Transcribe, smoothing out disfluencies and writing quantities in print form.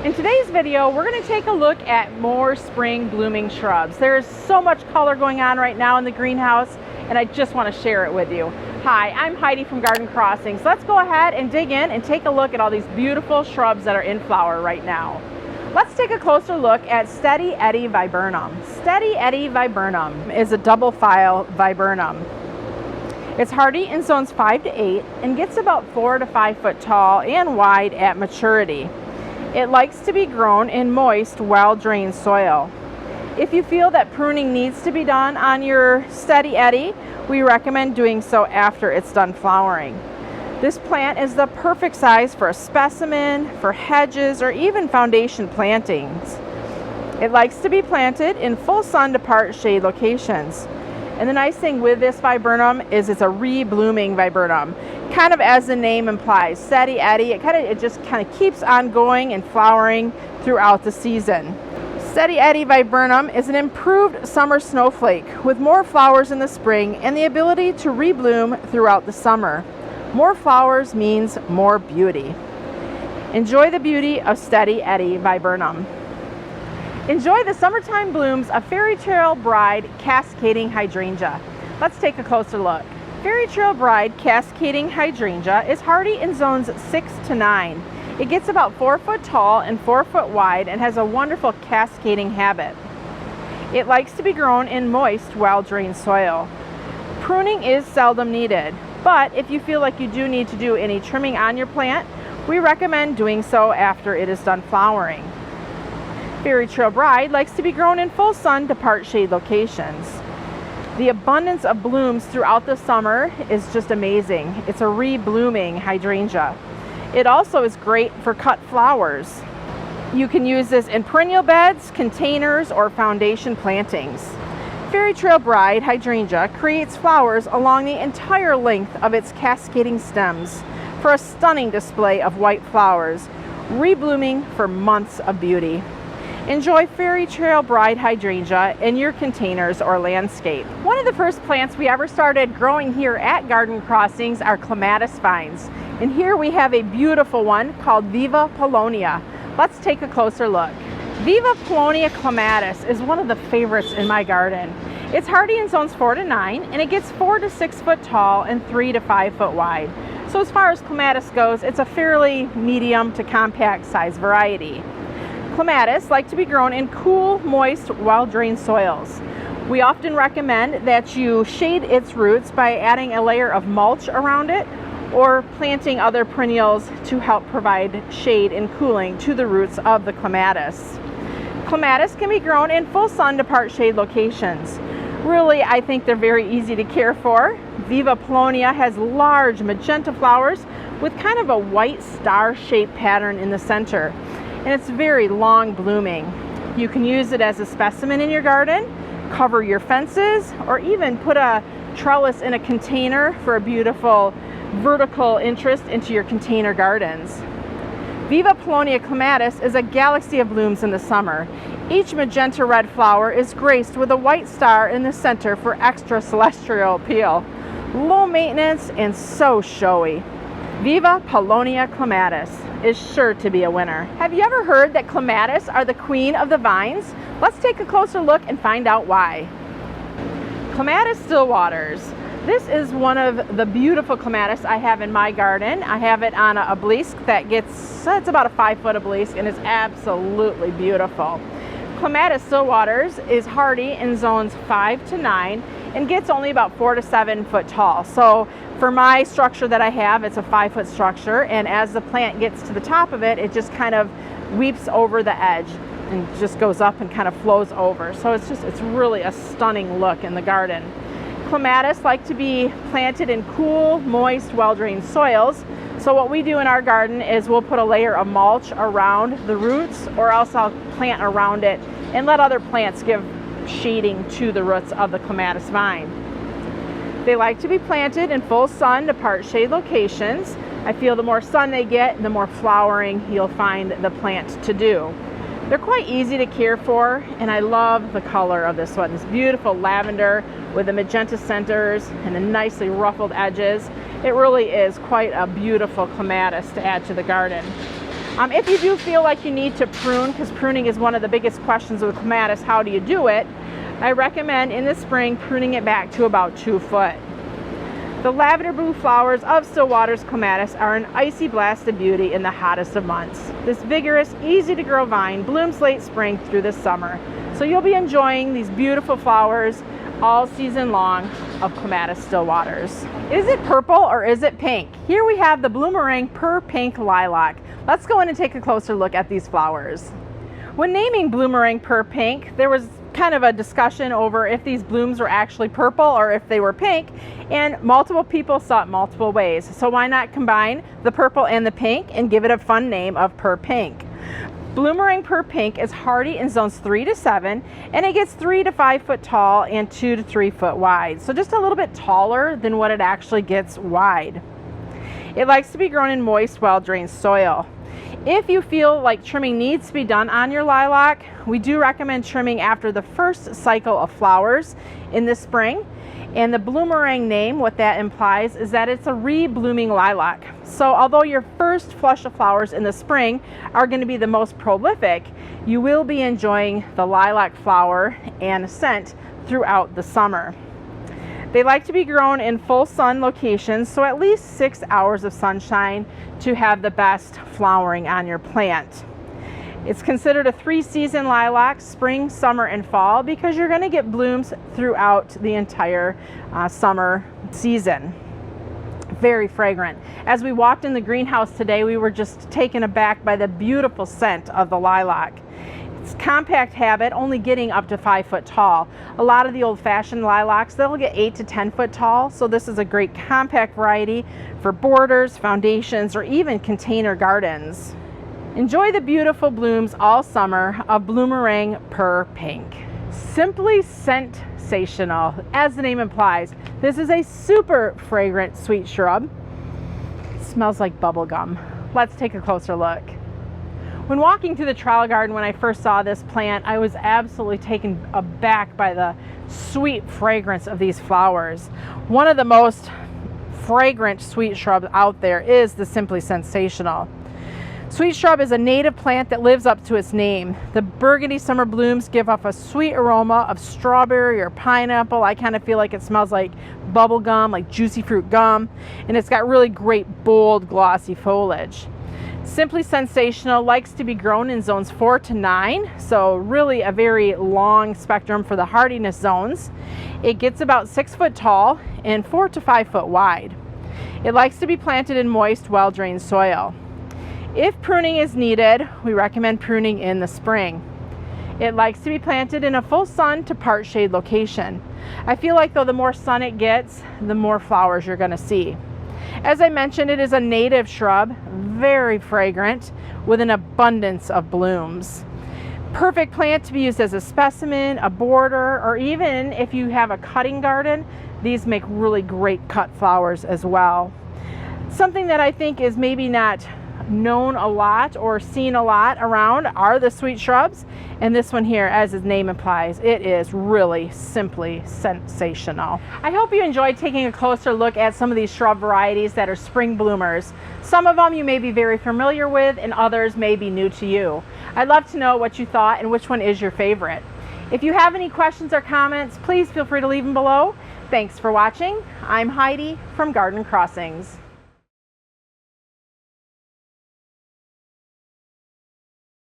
In today's video, we're going to take a look at more spring blooming shrubs. There is so much color going on right now in the greenhouse, and I just want to share it with you. Hi, I'm Heidi from Garden Crossings. Let's go ahead and dig in and take a look at all these beautiful shrubs that are in flower right now. Let's take a closer look at Steady Eddie Viburnum. Steady Eddie Viburnum is a double file viburnum. It's hardy in zones 5 to 8 and gets about 4 to 5 foot tall and wide at maturity. It likes to be grown in moist, well-drained soil. If you feel that pruning needs to be done on your Steady Eddie, we recommend doing so after it's done flowering. This plant is the perfect size for a specimen, for hedges, or even foundation plantings. It likes to be planted in full sun to part shade locations. And the nice thing with this viburnum is it's a re-blooming viburnum. Kind of as the name implies, Steady Eddie, it just kind of keeps on going and flowering throughout the season. Steady Eddie Viburnum is an improved summer snowflake with more flowers in the spring and the ability to rebloom throughout the summer. More flowers means more beauty. Enjoy the beauty of Steady Eddie Viburnum. Enjoy the summertime blooms of Fairy Trail Bride Cascading Hydrangea. Let's take a closer look. Fairy Trail Bride Cascading Hydrangea is hardy in zones 6 to 9. It gets about 4 foot tall and 4 foot wide and has a wonderful cascading habit. It likes to be grown in moist, well-drained soil. Pruning is seldom needed, but if you feel like you do need to do any trimming on your plant, we recommend doing so after it is done flowering. Fairy Trail Bride likes to be grown in full sun to part shade locations. The abundance of blooms throughout the summer is just amazing. It's a re-blooming hydrangea. It also is great for cut flowers. You can use this in perennial beds, containers, or foundation plantings. Fairy Trail Bride hydrangea creates flowers along the entire length of its cascading stems for a stunning display of white flowers, re-blooming for months of beauty. Enjoy Fairy Trail Bride hydrangea in your containers or landscape. One of the first plants we ever started growing here at Garden Crossings are clematis vines. And here we have a beautiful one called Viva Palonia. Let's take a closer look. Viva Palonia clematis is one of the favorites in my garden. It's hardy in zones 4 to 9 and it gets 4 to 6 foot tall and 3 to 5 foot wide. So as far as clematis goes, it's a fairly medium to compact size variety. Clematis like to be grown in cool, moist, well-drained soils. We often recommend that you shade its roots by adding a layer of mulch around it or planting other perennials to help provide shade and cooling to the roots of the clematis. Clematis can be grown in full sun to part shade locations. Really, I think they're very easy to care for. Viva Palonia has large magenta flowers with kind of a white star-shaped pattern in the center. And it's very long blooming. You can use it as a specimen in your garden, cover your fences, or even put a trellis in a container for a beautiful vertical interest into your container gardens. Viva Palonia clematis is a galaxy of blooms in the summer. Each magenta red flower is graced with a white star in the center for extra celestial appeal. Low maintenance and so showy. Viva Palonia clematis is sure to be a winner. Have you ever heard that clematis are the queen of the vines? Let's take a closer look and find out why. Clematis stillwaters. This is one of the beautiful clematis I have in my garden. I have it on a obelisk that it's about a 5 foot obelisk and it's absolutely beautiful. Clematis stillwaters is hardy in zones 5 to 9 and gets only about 4 to 7 foot tall. So for my structure that I have, it's a 5 foot structure, and as the plant gets to the top of it, it just kind of weeps over the edge and just goes up and kind of flows over. So it's really a stunning look in the garden. Clematis like to be planted in cool, moist, well-drained soils. So what we do in our garden is we'll put a layer of mulch around the roots, or else I'll plant around it and let other plants give shading to the roots of the clematis vine. They like to be planted in full sun to part shade locations. I feel the more sun they get, the more flowering you'll find the plant to do. They're quite easy to care for, and I love the color of this one. This beautiful lavender with the magenta centers and the nicely ruffled edges. It really is quite a beautiful clematis to add to the garden. If you do feel like you need to prune, because pruning is one of the biggest questions with clematis, how do you do it? I recommend in the spring pruning it back to about 2 foot. The lavender blue flowers of Stillwater's clematis are an icy blast of beauty in the hottest of months. This vigorous, easy to grow vine blooms late spring through the summer. So you'll be enjoying these beautiful flowers all season long of clematis Stillwaters. Is it purple or is it pink? Here we have the Bloomerang Per Pink lilac. Let's go in and take a closer look at these flowers. When naming Bloomerang Per Pink, there was kind of a discussion over if these blooms were actually purple or if they were pink, and multiple people saw it multiple ways. So why not combine the purple and the pink and give it a fun name of Per Pink? Bloomerang Per Pink is hardy in zones 3 to 7, and it gets 3 to 5 foot tall and 2 to 3 foot wide. So just a little bit taller than what it actually gets wide. It likes to be grown in moist, well-drained soil. If you feel like trimming needs to be done on your lilac, we do recommend trimming after the first cycle of flowers in the spring. And the Bloomerang name, what that implies is that it's a re-blooming lilac. So although your first flush of flowers in the spring are going to be the most prolific, you will be enjoying the lilac flower and scent throughout the summer. They like to be grown in full sun locations, so at least 6 hours of sunshine to have the best flowering on your plant. It's considered a 3-season lilac, spring, summer, and fall, because you're going to get blooms throughout the entire summer season. Very fragrant. As we walked in the greenhouse today, we were just taken aback by the beautiful scent of the lilac. It's compact habit, only getting up to 5 foot tall. A lot of the old-fashioned lilacs, they'll get 8 to 10 foot tall, so this is a great compact variety for borders, foundations, or even container gardens. Enjoy the beautiful blooms all summer of Bloomerang Per Pink. Simply sensational, as the name implies. This is a super fragrant sweet shrub. It smells like bubble gum. Let's take a closer look. When walking through the trellis garden when I first saw this plant, I was absolutely taken aback by the sweet fragrance of these flowers. One of the most fragrant sweet shrubs out there is the Simply Sensational. Sweet shrub is a native plant that lives up to its name. The burgundy summer blooms give off a sweet aroma of strawberry or pineapple. I kind of feel like it smells like bubble gum, like juicy fruit gum, and it's got really great, bold, glossy foliage. Simply Sensational likes to be grown in zones 4 to 9, so really a very long spectrum for the hardiness zones. It gets about 6 foot tall and 4 to 5 foot wide. It likes to be planted in moist, well-drained soil. If pruning is needed, we recommend pruning in the spring. It likes to be planted in a full sun to part shade location. I feel like though the more sun it gets, the more flowers you're going to see. As I mentioned, it is a native shrub, very fragrant, with an abundance of blooms. Perfect plant to be used as a specimen, a border, or even if you have a cutting garden, these make really great cut flowers as well. Something that I think is maybe not known a lot or seen a lot around are the sweet shrubs, and this one here, as its name implies, it is really simply sensational. I hope you enjoyed taking a closer look at some of these shrub varieties that are spring bloomers. Some of them you may be very familiar with and others may be new to you. I'd love to know what you thought and which one is your favorite. If you have any questions or comments, please feel free to leave them below. Thanks for watching. I'm Heidi from Garden Crossings.